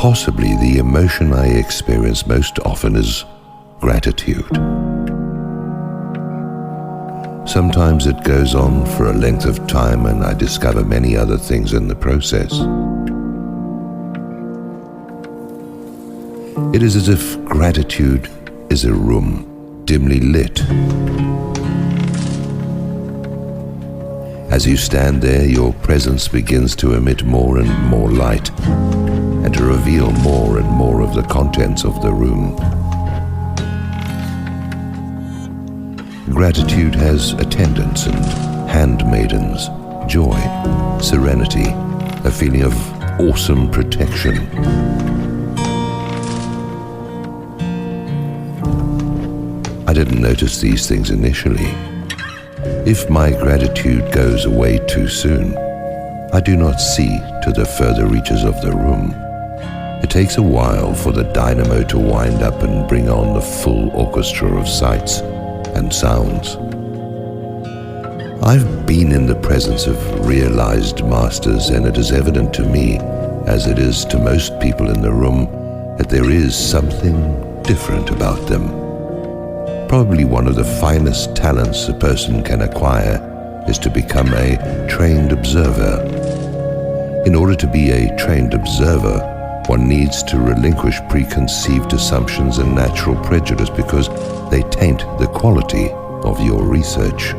possibly the emotion I experience most often is gratitude. Sometimes it goes on for a length of time and I discover many other things in the process. It is as if gratitude is a room dimly lit. As you stand there, your presence begins to emit more and more light and to reveal more and more of the contents of the room. Gratitude has attendants and handmaidens, joy, serenity, a feeling of awesome protection. I didn't notice these things initially. If my gratitude goes away too soon, I do not see to the further reaches of the room. It takes a while for the dynamo to wind up and bring on the full orchestra of sights and sounds. I've been in the presence of realized masters, and it is evident to me, as it is to most people in the room, that there is something different about them. Probably one of the finest talents a person can acquire is to become a trained observer. In order to be a trained observer, one needs to relinquish preconceived assumptions and natural prejudice because they taint the quality of your research.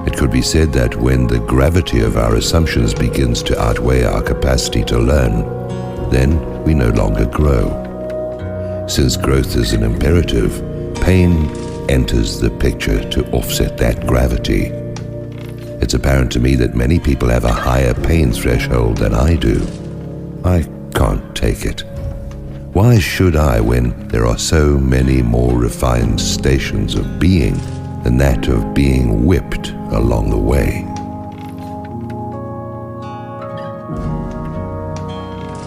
It could be said that when the gravity of our assumptions begins to outweigh our capacity to learn, then we no longer grow. Since growth is an imperative, pain enters the picture to offset that gravity. It's apparent to me that many people have a higher pain threshold than I do. I can't take it. Why should I when there are so many more refined stations of being than that of being whipped along the way?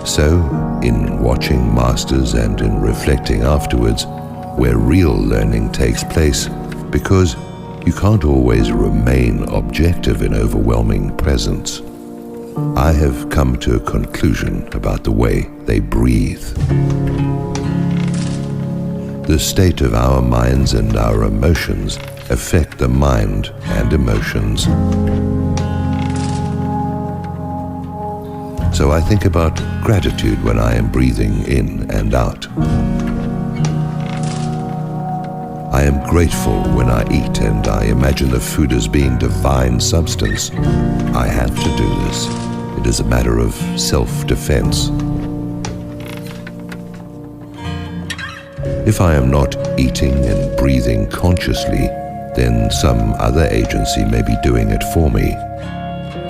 So, in watching masters and in reflecting afterwards, where real learning takes place, because you can't always remain objective in overwhelming presence, I have come to a conclusion about the way they breathe. The state of our minds and our emotions affect the mind and emotions. So I think about gratitude when I am breathing in and out. I am grateful when I eat and I imagine the food as being divine substance. I have to do this. It is a matter of self-defense. If I am not eating and breathing consciously, then some other agency may be doing it for me.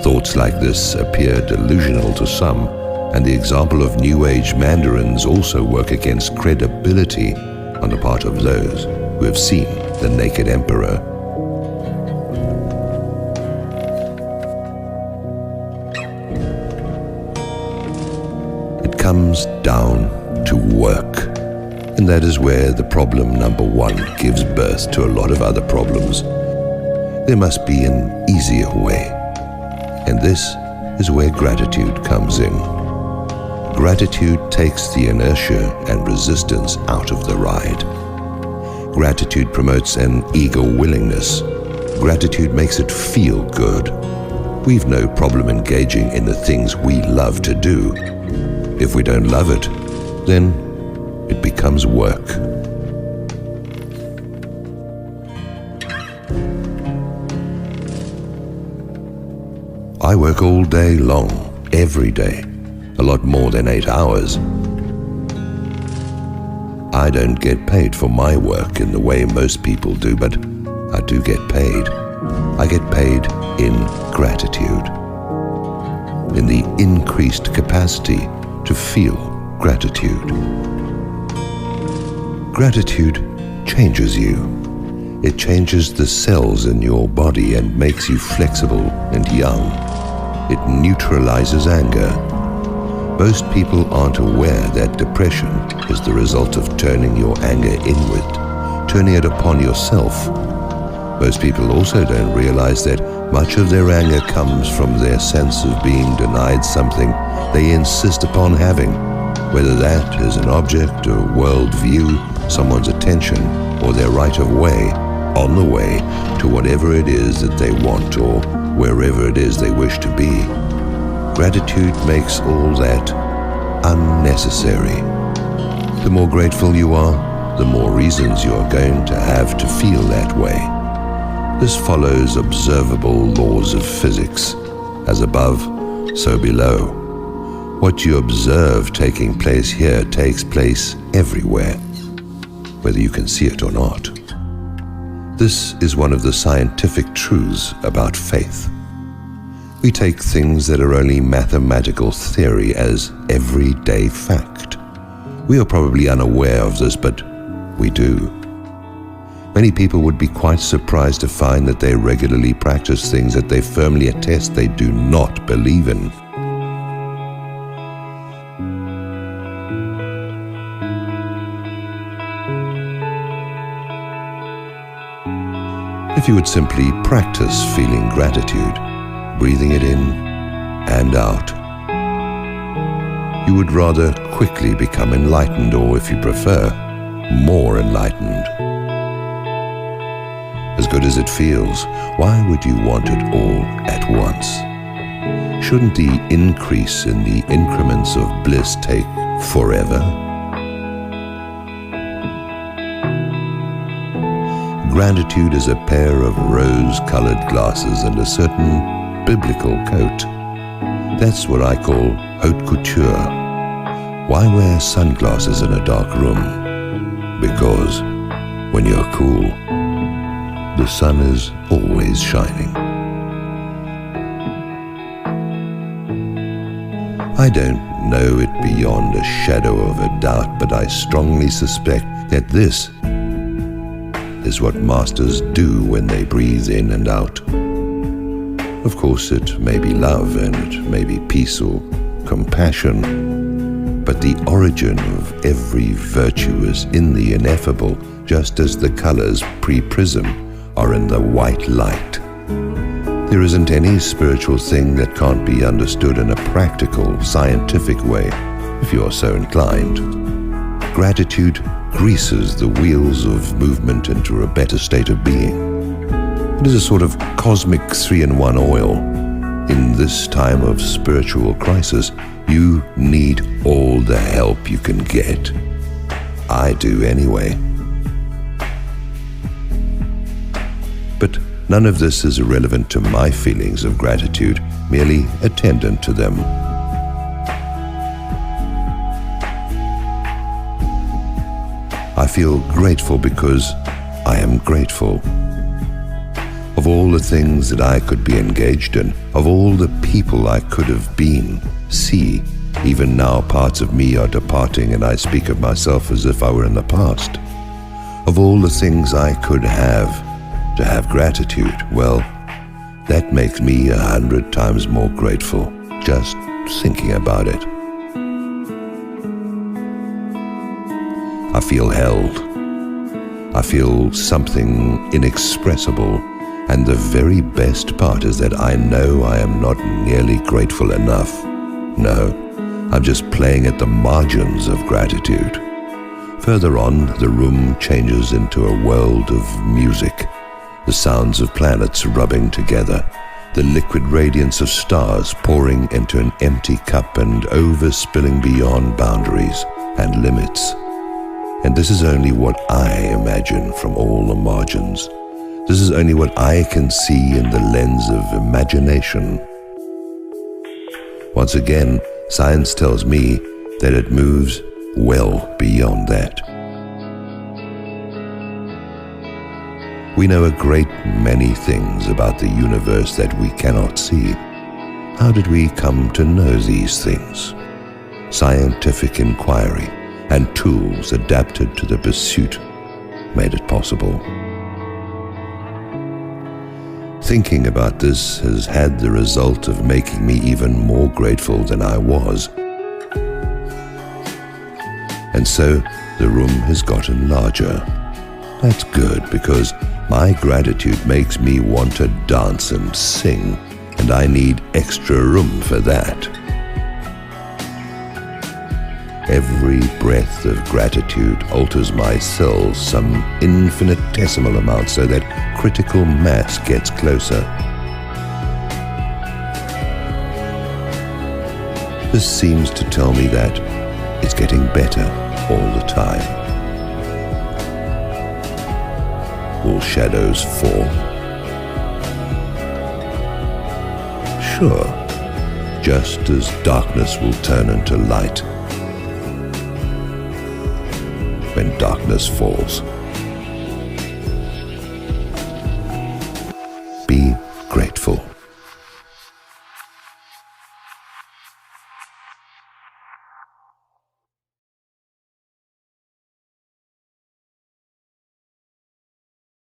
Thoughts like this appear delusional to some, and the example of New Age mandarins also work against credibility on the part of those who have seen the naked emperor. It comes down to work, and that is where the problem number one gives birth to a lot of other problems. There must be an easier way, and this is where gratitude comes in. Gratitude takes the inertia and resistance out of the ride. Gratitude promotes an eager willingness. Gratitude makes it feel good. We've no problem engaging in the things we love to do. If we don't love it, then it becomes work. I work all day long, every day, a lot more than 8 hours. I don't get paid for my work in the way most people do, but I do get paid. I get paid in gratitude, in the increased capacity to feel gratitude. Gratitude changes you. It changes the cells in your body and makes you flexible and young. It neutralizes anger. Most people aren't aware that depression is the result of turning your anger inward, turning it upon yourself. Most people also don't realize that much of their anger comes from their sense of being denied something they insist upon having. whether that is an object, a world view, someone's attention, or their right of way, on the way to whatever it is that they want or wherever it is they wish to be. Gratitude makes all that unnecessary. The more grateful you are, the more reasons you are going to have to feel that way. This follows observable laws of physics. As above, so below. What you observe taking place here takes place everywhere, whether you can see it or not. This is one of the scientific truths about faith. We take things that are only mathematical theory as everyday fact. We are probably unaware of this, but we do. Many people would be quite surprised to find that they regularly practice things that they firmly attest they do not believe in. If you would simply practice feeling gratitude, breathing it in and out, you would rather quickly become enlightened, or if you prefer, more enlightened. As good as it feels, why would you want it all at once? Shouldn't the increase in the increments of bliss take forever? Gratitude is a pair of rose-colored glasses and a certain biblical coat. That's what I call haute couture. Why wear sunglasses in a dark room? Because when you're cool, the sun is always shining. I don't know it beyond a shadow of a doubt, but I strongly suspect that this is what masters do when they breathe in and out. Of course, it may be love and it may be peace or compassion, but the origin of every virtue is in the ineffable, just as the colors pre-prism are in the white light. There isn't any spiritual thing that can't be understood in a practical, scientific way, if you are so inclined. Gratitude greases the wheels of movement into a better state of being. It is a sort of cosmic 3-in-1 oil. In this time of spiritual crisis, you need all the help you can get. I do anyway. But none of this is irrelevant to my feelings of gratitude, merely attendant to them. I feel grateful because I am grateful. Of all the things that I could be engaged in, of all the people I could have been, see, even now parts of me are departing and I speak of myself as if I were in the past. Of all the things I could have, to have gratitude, well, that makes me 100 times more grateful, just thinking about it. I feel held. I feel something inexpressible, and the very best part is that I know I am not nearly grateful enough. No, I'm just playing at the margins of gratitude. Further on, the room changes into a world of music. The sounds of planets rubbing together, the liquid radiance of stars pouring into an empty cup and overspilling beyond boundaries and limits. And this is only what I imagine from all the margins. This is only what I can see in the lens of imagination. Once again, science tells me that it moves well beyond that. We know a great many things about the universe that we cannot see. How did we come to know these things? Scientific inquiry and tools adapted to the pursuit made it possible. Thinking about this has had the result of making me even more grateful than I was. And so the room has gotten larger. That's good, because my gratitude makes me want to dance and sing, and I need extra room for that. every breath of gratitude alters my cells some infinitesimal amount so that critical mass gets closer. This seems to tell me that it's getting better all the time. Will shadows fall? Sure, just as darkness will turn into light when darkness falls. Be